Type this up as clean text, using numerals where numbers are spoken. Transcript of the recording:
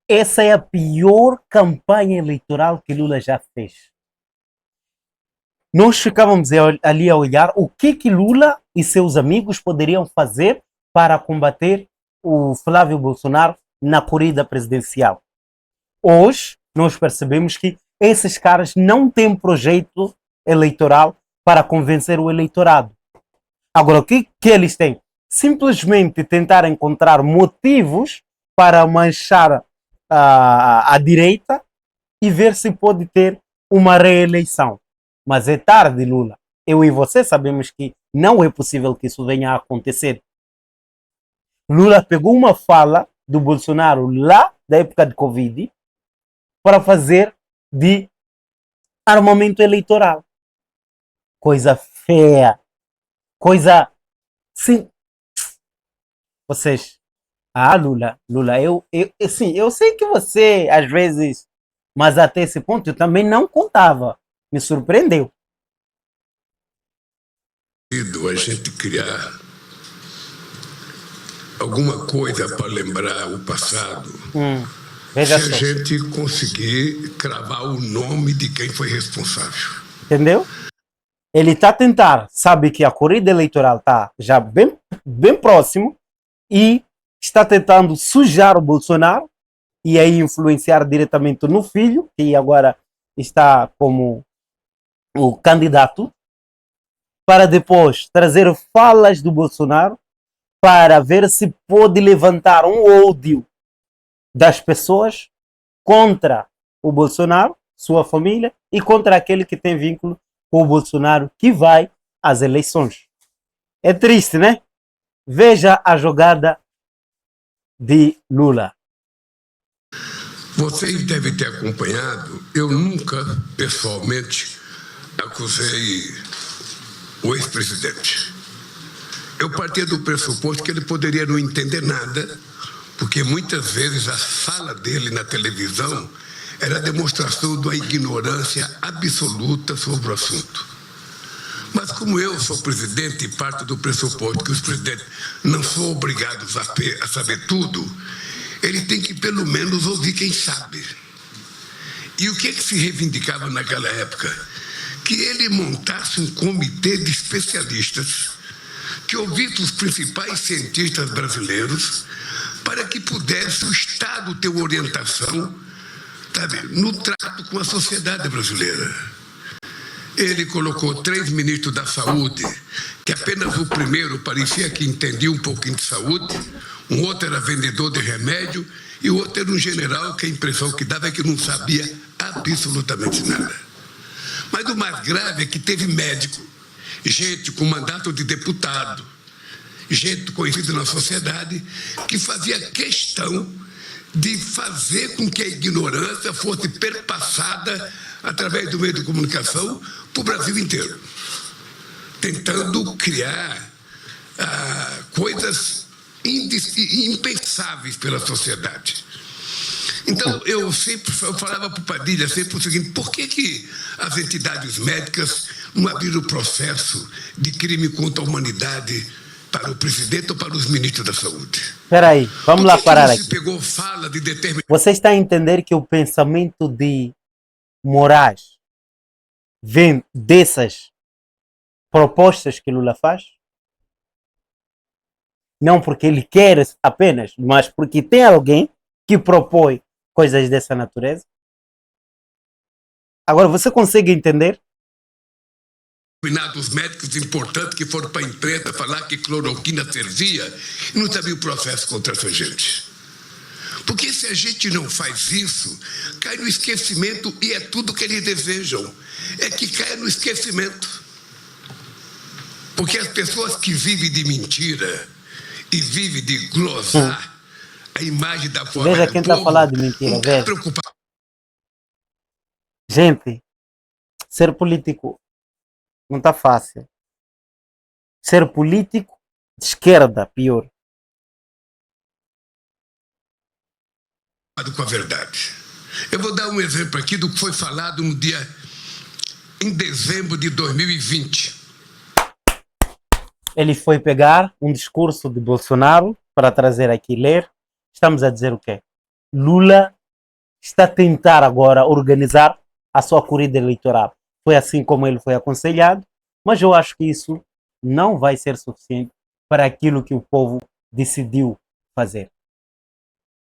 essa é a pior campanha eleitoral que Lula já fez. Nós ficávamos ali a olhar o que Lula e seus amigos poderiam fazer para combater o Flávio Bolsonaro na corrida presidencial. Hoje, nós percebemos que esses caras não têm projeto eleitoral para convencer o eleitorado. Agora, o que eles têm? Simplesmente tentar encontrar motivos para manchar a direita e ver se pode ter uma reeleição. Mas é tarde, Lula. Eu e você sabemos que não é possível que isso venha a acontecer. Lula pegou uma fala do Bolsonaro lá da época de Covid para fazer de armamento eleitoral. Coisa feia. Coisa... Sim. Vocês... Lula, sim, eu sei que você, às vezes... Mas até esse ponto eu também não contava. Me surpreendeu. A gente criar alguma coisa para lembrar o passado, se a gente conseguir cravar o nome de quem foi responsável. Entendeu? Ele está a tentar, sabe que a corrida eleitoral está já bem próximo e está tentando sujar o Bolsonaro e aí influenciar diretamente no filho, que agora está como o candidato, para depois trazer falas do Bolsonaro para ver se pode levantar um ódio das pessoas contra o Bolsonaro, sua família, e contra aquele que tem vínculo com o Bolsonaro que vai às eleições. É triste, né? Veja a jogada de Lula. Vocês devem ter acompanhado, eu nunca, pessoalmente, acusei o ex-presidente. Eu partia do pressuposto que ele poderia não entender nada, porque muitas vezes a fala dele na televisão era demonstração de uma ignorância absoluta sobre o assunto. Mas como eu sou presidente e parto do pressuposto que os presidentes não são obrigados a saber tudo, ele tem que pelo menos ouvir quem sabe. E o que se reivindicava naquela época? Que ele montasse um comitê de especialistas que ouvisse os principais cientistas brasileiros para que pudesse o Estado ter orientação, sabe, no trato com a sociedade brasileira. Ele colocou 3 ministros da saúde, que apenas o primeiro parecia que entendia um pouquinho de saúde, um outro era vendedor de remédio e o outro era um general que a impressão que dava é que não sabia absolutamente nada. Mas o mais grave é que teve médico, gente com mandato de deputado, gente conhecida na sociedade, que fazia questão de fazer com que a ignorância fosse perpassada através do meio de comunicação para o Brasil inteiro, tentando criar coisas impensáveis pela sociedade. Então, eu falava para o Padilha sempre o seguinte: por que as entidades médicas não abriram processo de crime contra a humanidade para o presidente ou para os ministros da saúde? Espera aí, vamos lá parar aqui. Pegou fala de Você está a entender que o pensamento de Moraes vem dessas propostas que Lula faz? Não porque ele quer apenas, mas porque tem alguém que propõe coisas dessa natureza. Agora, você consegue entender? Determinados médicos importantes que foram para a imprensa falar que cloroquina servia e não sabia o processo contra essa gente. Porque se a gente não faz isso, cai no esquecimento e é tudo que eles desejam. É que caia no esquecimento. Porque as pessoas que vivem de mentira e vivem de glosar a imagem da forma veja quem está falando de mentira, veja. Gente, ser político não está fácil. Ser político de esquerda, pior. Com a verdade. Eu vou dar um exemplo aqui do que foi falado em dezembro de 2020. Ele foi pegar um discurso de Bolsonaro para trazer aqui ler. Estamos a dizer o quê? Lula está a tentar agora organizar a sua corrida eleitoral. Foi assim como ele foi aconselhado, mas eu acho que isso não vai ser suficiente para aquilo que o povo decidiu fazer.